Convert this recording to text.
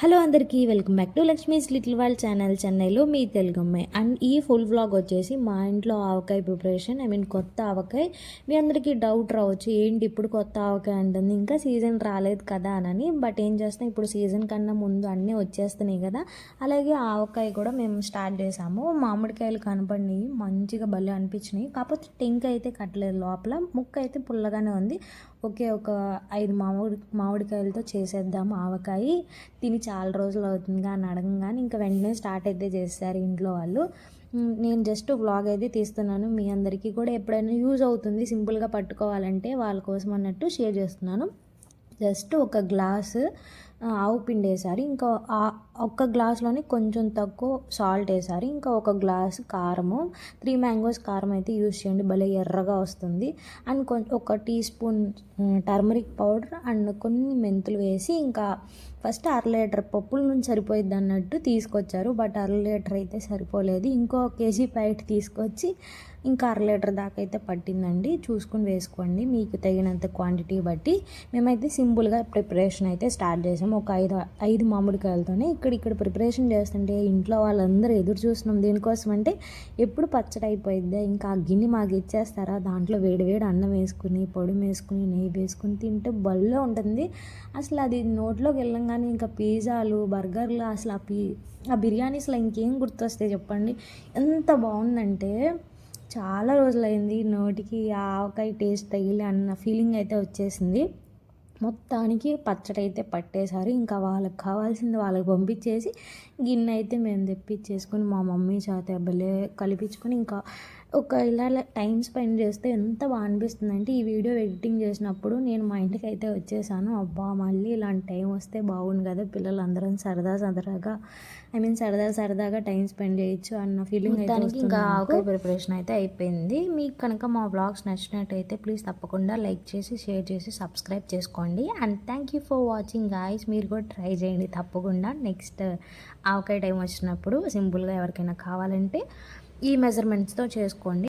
Hello అందరికీ welcome back to Lakshmi's little world channel. చెన్నైలో మీ తెలుగు అమ్మాయి. అండ్ ఈ ఫుల్ వ్లాగ్ వచ్చేసి మా ఇంట్లో ఆవకాయ ప్రిపరేషన్. కొత్త ఆవకాయ. మీ అందరికీ డౌట్ రావచ్చు, ఏంటి ఇప్పుడు కొత్త ఆవకాయ అంటుంది, ఇంకా సీజన్ రాలేదు కదా అని. బట్ ఏం చేస్తాం, ఇప్పుడు సీజన్ కన్నా ముందు అన్నీ వచ్చేస్తున్నాయి కదా. అలాగే ఆవకాయ కూడా మేము స్టార్ట్ చేసాము. మామిడికాయలు కనపడినాయి, మంచిగా భలే అనిపించినాయి. కాకపోతే టెంక్ అయితే కట్టలేదు, లోపల ముక్క అయితే పుల్లగానే ఉంది. ఒక 5 మామిడికాయలతో చేసేద్దాము ఆవకాయ, తిని చాలా రోజులు అవుతుంది అని అడగంగానే ఇంకా వెంటనే స్టార్ట్ అయితే చేస్తారు ఇంట్లో వాళ్ళు. నేను జస్ట్ వ్లాగ్ అయితే తీస్తున్నాను, మీ అందరికీ కూడా ఎప్పుడైనా యూజ్ అవుతుంది సింపుల్గా పట్టుకోవాలంటే వాళ్ళ కోసం అన్నట్టు షేర్ చేస్తున్నాను. జస్ట్ ఒక గ్లాసు ఆవు పిండి వేసారు, ఇంకా ఒక్క గ్లాస్లోనే కొంచెం తక్కువ సాల్ట్ వేసారు, ఇంకా ఒక గ్లాస్ కారము, 3 మ్యాంగోస్ కారం అయితే యూజ్ చేయండి, భలే ఎర్రగా వస్తుంది. అండ్ ఒక teaspoon turmeric powder and కొన్ని మెంతులు వేసి, ఇంకా ఫస్ట్ 1/2 లీటర్ పప్పుల నుంచి సరిపోయిద్ది అన్నట్టు తీసుకొచ్చారు. బట్ 1/2 లీటర్ అయితే సరిపోలేదు, ఇంకో కేజీ ప్యాకెట్ తీసుకొచ్చి ఇంకా 1/2 లీటర్ దాకా అయితే పట్టిందండి. చూసుకుని వేసుకోండి మీకు తగినంత క్వాంటిటీ బట్టి. మేమైతే సింపుల్గా ప్రిపరేషన్ అయితే స్టార్ట్ చేసాము, ఒక 5 మామిడికాయలతోనే. ఇక్కడ ప్రిపరేషన్ చేస్తుంటే ఇంట్లో వాళ్ళందరూ ఎదురు చూస్తున్నాం దేనికోసం అంటే, ఎప్పుడు పచ్చడి అయిపోయిద్దా, ఇంకా ఆ గిన్నె మాకు ఇచ్చేస్తారా, దాంట్లో వేడివేడి అన్నం వేసుకుని పొడి వేసుకుని నెయ్యి వేసుకుని తింటే బల్లో ఉంటుంది. అసలు అది నోట్లోకి వెళ్ళంగానే ఇంకా పిజ్జాలు బర్గర్లు, అసలు ఆ బిర్యానీస్లో ఇంకేం గుర్తొస్తాయి చెప్పండి. ఎంత బాగుందంటే చాలా రోజులైంది నోటికి ఆ ఆవకాయ టేస్ట్ తగిలి అన్న ఫీలింగ్ అయితే వచ్చేసింది. మొత్తానికి పచ్చడి అయితే పట్టేశారు, ఇంకా వాళ్ళకి కావాల్సింది వాళ్ళకి పంపించేసి గిన్నె అయితే మేము తెప్పించేసుకొని మా మమ్మీ చేత భలే కలిపించుకొని, ఇంకా ఇలా టైం స్పెండ్ చేస్తే ఎంత బాగా అనిపిస్తుంది అంటే, ఈ వీడియో ఎడిటింగ్ చేసినప్పుడు నేను మా ఇంటికి అయితే వచ్చేసాను. అబ్బా మళ్ళీ ఇలాంటి టైం వస్తే బాగుండు కదా, పిల్లలందరం సరదాగా టైం స్పెండ్ చేయొచ్చు అన్న ఫీలింగ్ అయితే వస్తుంది. ఇంకా ఆవకాయ ప్రిపరేషన్ అయితే అయిపోయింది. మీకు కనుక మా వ్లాగ్స్ నచ్చినట్టయితే ప్లీజ్ తప్పకుండా లైక్ చేసి షేర్ చేసి సబ్స్క్రైబ్ చేసుకోండి. And thank you for watching guys. మీరు కూడా ట్రై చేయండి తప్పకుండా. నెక్స్ట్ ఆవకాయ టైం వచ్చినప్పుడు సింపుల్గా ఎవరికైనా కావాలంటే ఈ మెజర్మెంట్స్తో చేసుకోండి.